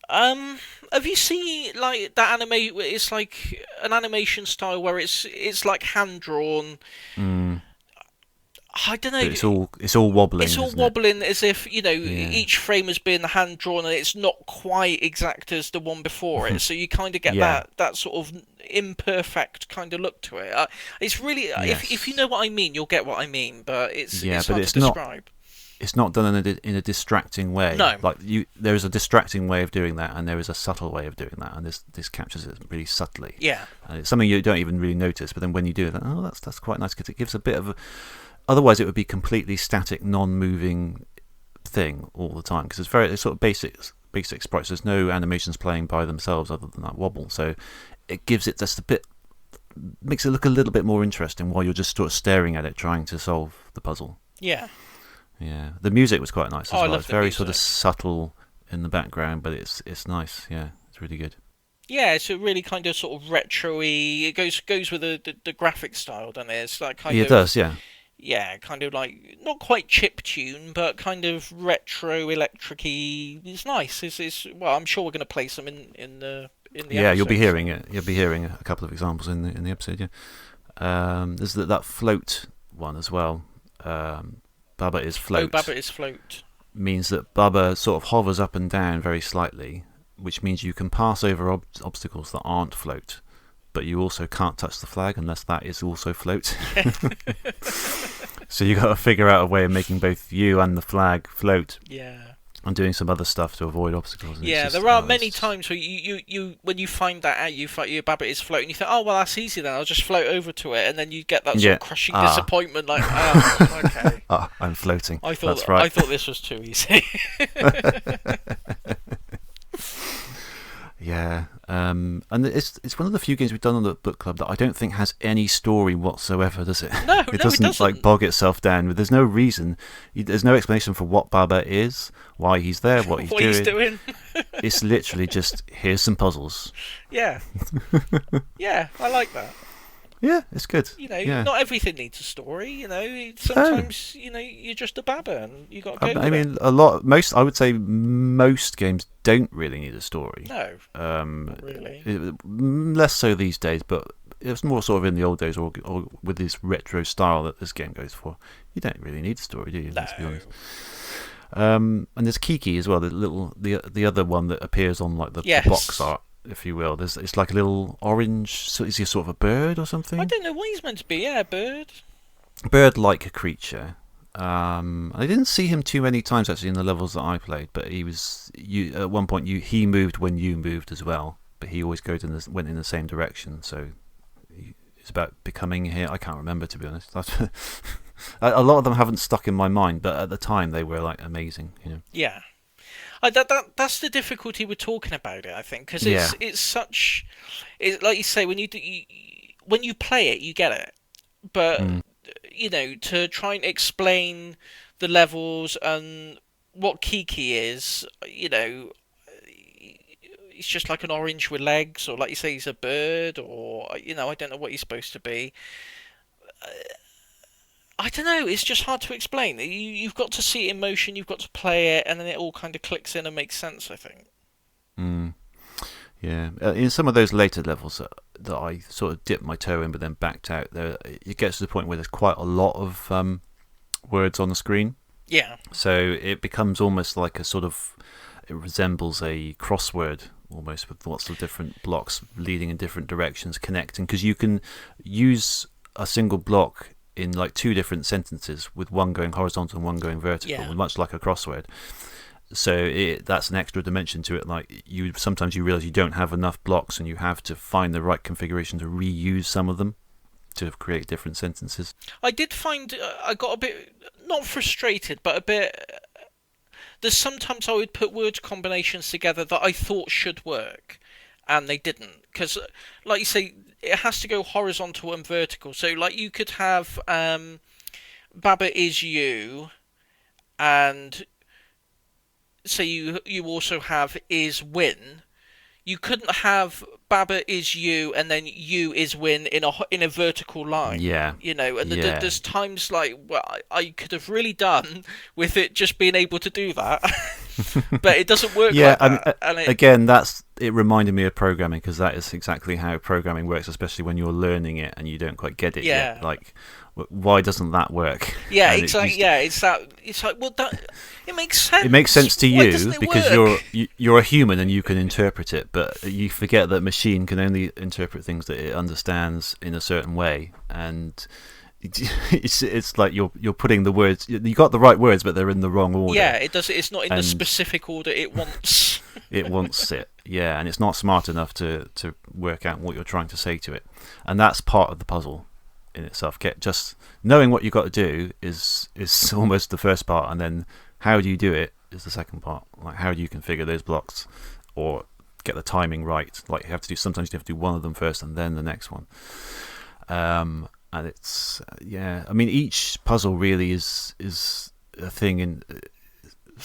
Have you seen like that anime? It's like an animation style where it's like hand drawn. I don't know. But it's all wobbling. It's all isn't wobbling as if Yeah. each frame has been hand drawn and it's not quite exact as the one before it. So you kind of get Yeah. that sort of imperfect kind of look to it. It's really Yes. if you know what I mean, you'll get what I mean. But it's Yeah, it's but hard it's to not- describe. It's not done in a distracting way. No. Like there is a distracting way of doing that, and there is a subtle way of doing that, and this captures it really subtly. Yeah. And it's something you don't even really notice, but then when you do it, that's quite nice because it gives a bit of a. Otherwise, it would be completely static, non-moving thing all the time because it's sort of basic sprites. There's no animations playing by themselves other than that wobble, so it gives it just a bit, makes it look a little bit more interesting while you're just sort of staring at it, trying to solve the puzzle. Yeah. Yeah, the music was quite nice as I well. love It's the very sort of music. subtle in the background, but it's nice. Yeah, it's really good. Yeah, it's a really kind of sort of retro-y. It goes with the graphic style, doesn't it? It's like kind Yeah, of it does. Yeah, yeah, kind of like not quite chip tune, but kind of retro electric-y. It's nice. It's well, I'm sure we're going to play some in the yeah. You'll be episode. hearing it. You'll be hearing a couple of examples in the episode. Yeah. There's that float one as well. Bubba is float. Oh, Baba is float. Means that Bubba sort of hovers up and down very slightly, which means you can pass over obstacles that aren't float, but you also can't touch the flag unless that is also float. So you got to figure out a way of making both you and the flag float, Yeah. and doing some other stuff to avoid obstacles. And it's Yeah, just- there are it's many just- times where you when you find that out, you find your Babbit is floating. You think, oh well, that's easy then. I'll just float over to it, and then you get that sort Yeah. of crushing Ah. disappointment. Like, oh, okay. I'm floating. I thought That's right. I thought this was too easy. Yeah, and it's one of the few games we've done on the book club that I don't think has any story whatsoever, does it? No, it it doesn't like doesn't. bog itself down. There's no reason. There's no explanation for what Baba is, why he's there, what he's what doing. he's doing. It's literally just here's some puzzles. Yeah. Yeah, I like that. Yeah, it's good. Yeah. Not everything needs a story. Sometimes you're just a Baba and you got to go. I mean, I would say most games don't really need a story. no, not really. Less so these days, but it's more sort of in the old days or with this retro style that this game goes for. You don't really need a story, do you? Let's be No. honest. And there's Kiki as well, the other one that appears on like the Yes. box art, if you will. It's like a little orange. So is he sort of a bird or something? I don't know what he's meant to be. Yeah, bird. Bird-like creature. I didn't see him too many times actually in the levels that I played, but he was at one point he moved when you moved as well, but he always went in the same direction. So it's about becoming here. I can't remember, to be honest. A lot of them haven't stuck in my mind, but at the time they were like amazing. Yeah. That's the difficulty with talking about it, I think, because Yeah. it's such. Like you say, when when you play it, you get it, but to try and explain the levels and what Kiki is, he's just like an orange with legs, or like you say, he's a bird, or I don't know what he's supposed to be. I don't know. It's just hard to explain. You've got to see it in motion. You've got to play it, and then it all kind of clicks in and makes sense, I think. Yeah, in some of those later levels that I sort of dipped my toe in but then backed out, it gets to the point where there's quite a lot of words on the screen. Yeah. So it becomes almost like it resembles a crossword almost, with lots of different blocks leading in different directions, connecting, because you can use a single block in like two different sentences, with one going horizontal and one going vertical, Yeah. much like a crossword. So that's an extra dimension to it. Like sometimes you realise you don't have enough blocks, and you have to find the right configuration to reuse some of them to create different sentences. I did find I got a bit, not frustrated, but a bit. There's sometimes I would put word combinations together that I thought should work, and they didn't. Because, like you say, it has to go horizontal and vertical. So, like, you could have Baba is you, and so you also have is win. You couldn't have Baba is you and then you is win in a vertical line. Yeah. You know, and Yeah. there's times like I could have really done with it just being able to do that, but it doesn't work Yeah, like that. And again, it reminded me of programming, because that is exactly how programming works, especially when you're learning it and you don't quite get it yet. Like, why doesn't that work? Yeah, And exactly. It's like, well, it makes sense. It makes sense to you because work? you're a human and you can interpret it, but you forget that machine can only interpret things that it understands in a certain way, and it's like you're putting the words. You got the right words, but they're in the wrong order. Yeah, it does. It's not in the specific order it wants. It wants it. Yeah, and it's not smart enough to work out what you're trying to say to it, and that's part of the puzzle in itself. Just knowing what you've got to do is almost the first part, and then how do you do it is the second part. Like, how do you configure those blocks or get the timing right? Like, sometimes you have to do one of them first and then the next one. And it's I mean, each puzzle really is a thing. In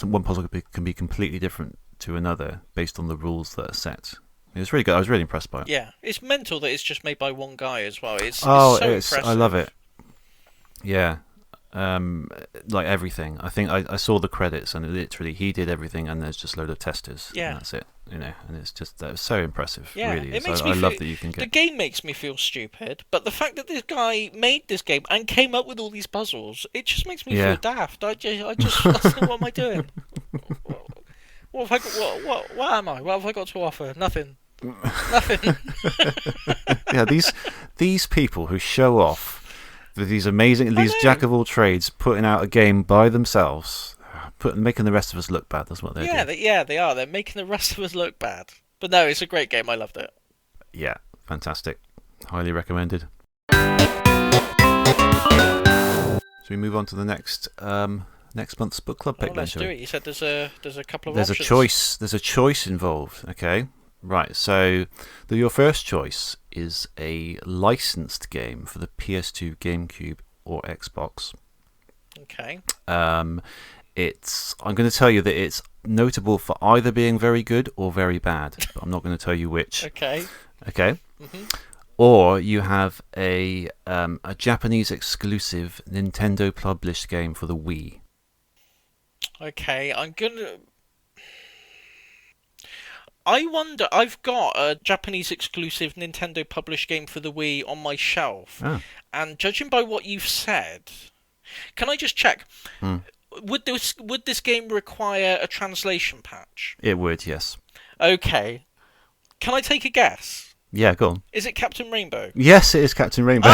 one puzzle can be completely different to another based on the rules that are set. It's really good. I was really impressed by it. Yeah, it's mental that it's just made by one guy as well. It's so impressive. I love it. Yeah. Like everything. I think I saw the credits and literally he did everything, and there's just a load of testers. Yeah. And that's it. You know, and it's just that was so impressive. Yeah, really. it makes I love that you can get. The game makes me feel stupid, but the fact that this guy made this game and came up with all these puzzles, it just makes me feel daft. I just what am I doing? What have I got? What am I? What have I got to offer? Nothing. Nothing. Yeah, these people who show off with these amazing, these jack of all trades, putting out a game by themselves, making the rest of us look bad. That's what they're doing. They are. They're making the rest of us look bad. But no, it's a great game. I loved it. Yeah, fantastic. Highly recommended. So we move on to the next month's book club pick. Let's do it. You said there's a couple of options. There's a choice involved. Okay. Right, so your first choice is a licensed game for the PS2, GameCube, or Xbox. Okay. I'm going to tell you that it's notable for either being very good or very bad, but I'm not going to tell you which. Okay. Mm-hmm. Or you have a Japanese exclusive Nintendo published game for the Wii. Okay, I wonder, I've got a Japanese exclusive Nintendo published game for the Wii on my shelf, and judging by what you've said, can I just check? Would this game require a translation patch? It would, yes. Okay. Can I take a guess? Yeah, go on. Is it Captain Rainbow? Yes, it is Captain Rainbow.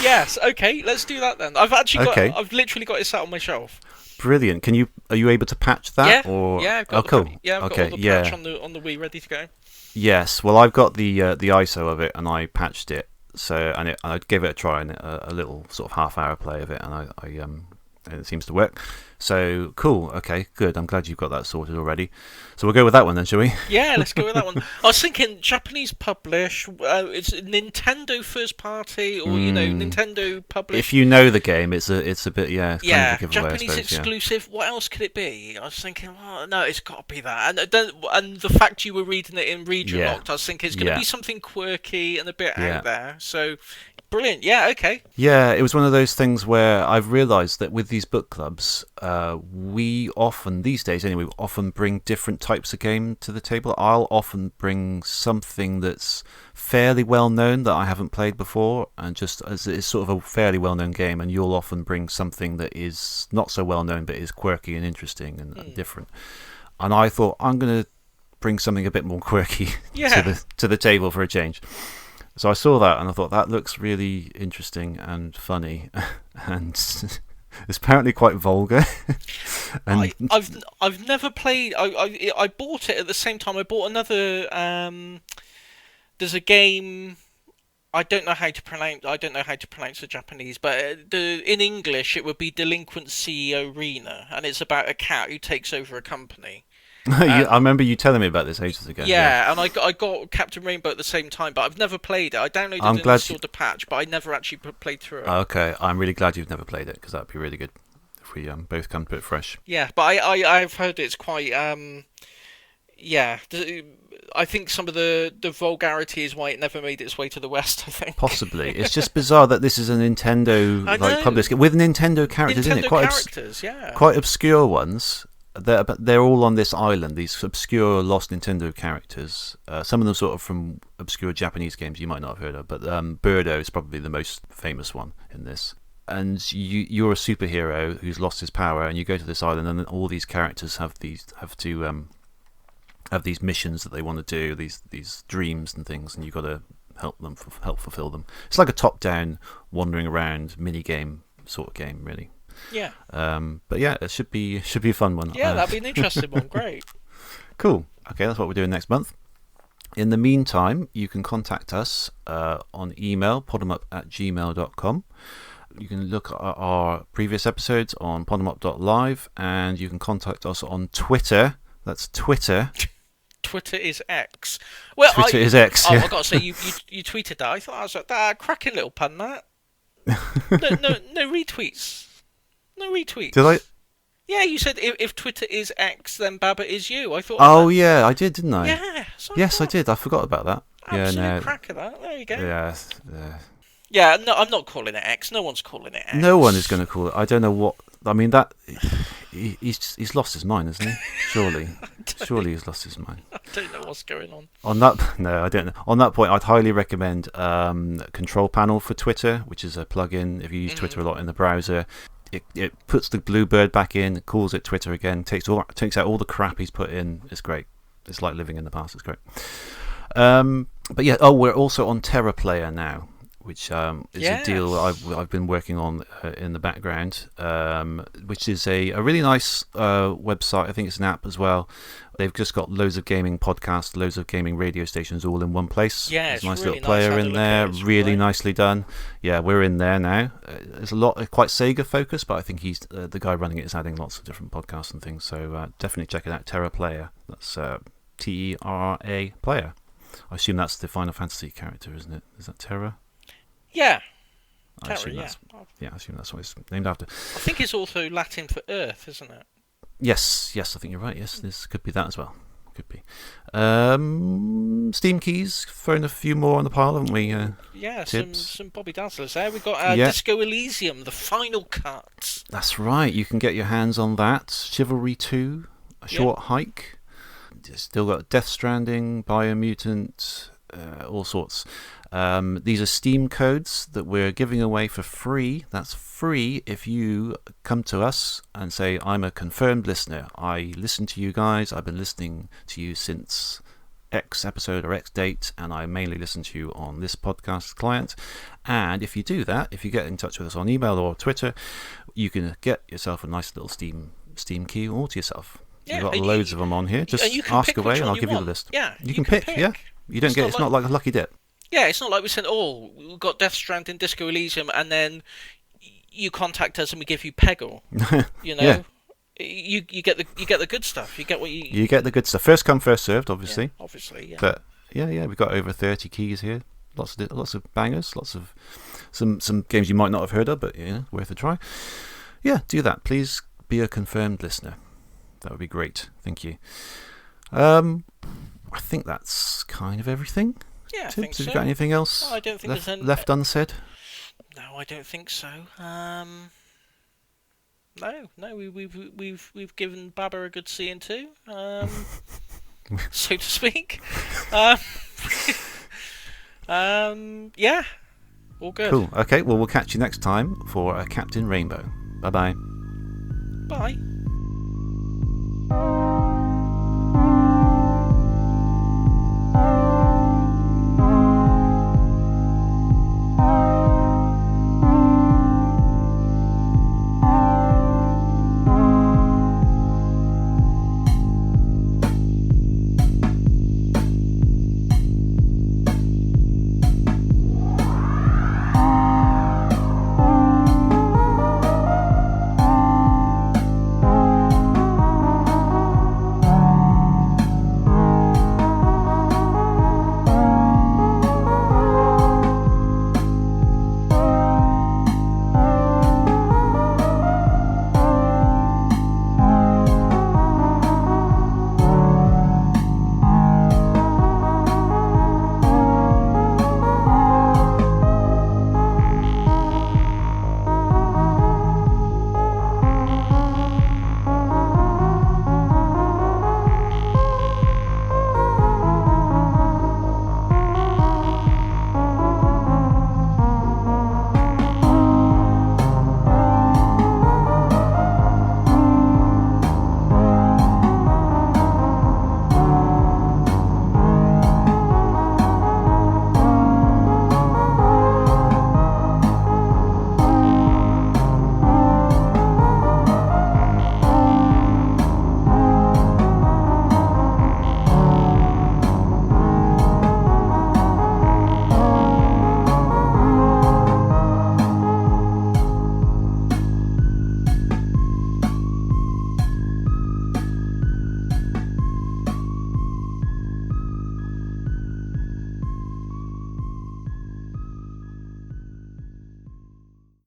Yes, okay, let's do that then. I've literally got it sat on my shelf. Brilliant. Are you able to patch that? Yeah, I've got cool. I've got all the patch on the Wii ready to go. Yes, well, I've got the ISO of it, and I patched it. And I gave it a try, and a little sort of half-hour play of it, and and it seems to work. So cool. Okay, good. I'm glad you've got that sorted already. So we'll go with that one then, shall we? Yeah, let's go with that one. I was thinking Japanese publish. It's Nintendo first party, or Nintendo publish. If you know the game, it's a bit kind of a giveaway, Japanese I suppose, exclusive. What else could it be? I was thinking, well, no, it's got to be that. And the fact you were reading it in region locked, I was thinking it's going to be something quirky and a bit out there. So. Brilliant. Yeah, okay. Yeah, it was one of those things where I've realised that with these book clubs, we often, these days anyway, bring different types of game to the table. I'll often bring something that's fairly well known that I haven't played before, and just as it's sort of a fairly well known game, and you'll often bring something that is not so well known but is quirky and interesting and different. And I thought, I'm going to bring something a bit more quirky to the table for a change. So I saw that and I thought that looks really interesting and funny, and it's apparently quite vulgar. And I've never played. I bought it at the same time. I bought another. There's a game. I don't know how to pronounce the Japanese, but in English it would be Delinquent CEO Arena, and it's about a cat who takes over a company. I remember you telling me about this ages ago. Yeah, and I got Captain Rainbow at the same time, but I've never played it. I downloaded and installed the patch, but I never actually played through it. Okay, I'm really glad you've never played it, because that'd be really good if we both come to it fresh. Yeah, but I've heard it's quite yeah. I think some of the vulgarity is why it never made its way to the West, I think. Possibly. It's just bizarre that this is a Nintendo published game with Nintendo characters in it. Quite obscure ones. They're all on this island, these obscure lost Nintendo characters. Some of them sort of from obscure Japanese games you might not have heard of, but Birdo is probably the most famous one in this. And you're a superhero who's lost his power, and you go to this island, and all these characters have these missions that they want to do, these dreams and things, and you've got to help fulfill them. It's like a top-down, wandering around mini game sort of game, really. Yeah. But yeah, it should be a fun one. Yeah, that'd be an interesting one. Great. Cool. Okay, that's what we're doing next month. In the meantime, you can contact us on email, podemup@gmail.com. You can look at our previous episodes on podemup.live, and you can contact us on Twitter. That's Twitter. Twitter is X. Well, Twitter is X. Oh, yeah. I've got to say, you tweeted that. I thought I was like, that cracking little pun, that. No retweets. No retweets. Did I? Yeah, you said if Twitter is X, then Baba is you. I thought. Oh yeah, I did, didn't I? Yeah. Yes, I did. I forgot about that. Absolute cracker, that. There you go. Yeah. Yeah, no, I'm not calling it X. No one's calling it X. No one is going to call it. I don't know what. I mean, that he's lost his mind, hasn't he? Surely he's lost his mind. I don't know what's going on. No, I don't know. On that point, I'd highly recommend Control Panel for Twitter, which is a plugin. If you use Twitter a lot in the browser, it puts the Bluebird back in, calls it Twitter again, takes out all the crap he's put in. It's great. It's like living in the past. It's great. But yeah, we're also on TerraPlayer now, which is a deal I've been working on in the background, which is a really nice website. I think it's an app as well. They've just got loads of gaming podcasts, loads of gaming radio stations all in one place. Yeah, there's a nice really little player in there, really nicely done. Yeah, we're in there now. There's a lot, quite Sega focused, but I think he's the guy running it is adding lots of different podcasts and things. So definitely check it out. TerraPlayer. That's TERA Player. I assume that's the Final Fantasy character, isn't it? Is that Terra? Yeah. I assume that's what it's named after. I think it's also Latin for Earth, isn't it? Yes, I think you're right. Yes, this could be that as well. Could be. Steam keys, thrown a few more on the pile, haven't we? Tibbs? some Bobby Dazzlers there. We've got Disco Elysium, the final cut. That's right. You can get your hands on that. Chivalry 2, A Short Hike. Still got Death Stranding, Biomutant, all sorts. These are Steam codes that we're giving away for free. That's free if you come to us and say, I'm a confirmed listener. I listen to you guys. I've been listening to you since X episode or X date, and I mainly listen to you on this podcast client. And if you do that, if you get in touch with us on email or Twitter, you can get yourself a nice little Steam key all to yourself. Yeah, We've got loads of them on here. Just ask away and I'll give you the list. Yeah, you can pick. Yeah, you don't get. It's not like a lucky dip. Yeah, it's not like we said, we've got Death Stranding, Disco Elysium, and then you contact us and we give you Peggle. You know, yeah. you get the good stuff. You get what you. You get the good stuff. First come, first served, obviously. Yeah, obviously, yeah. But yeah, we've got over 30 keys here. Lots of bangers. Lots of some games you might not have heard of, but worth a try. Yeah, do that. Please be a confirmed listener. That would be great. Thank you. I think that's kind of everything. Yeah, Tibbs, I think so. Have you got anything else I don't think there's left unsaid? No, I don't think so. No, we've given Baba a good seeing too, so to speak. Yeah, all good. Cool. Okay, well, we'll catch you next time for Captain Rainbow. Bye-bye. Bye.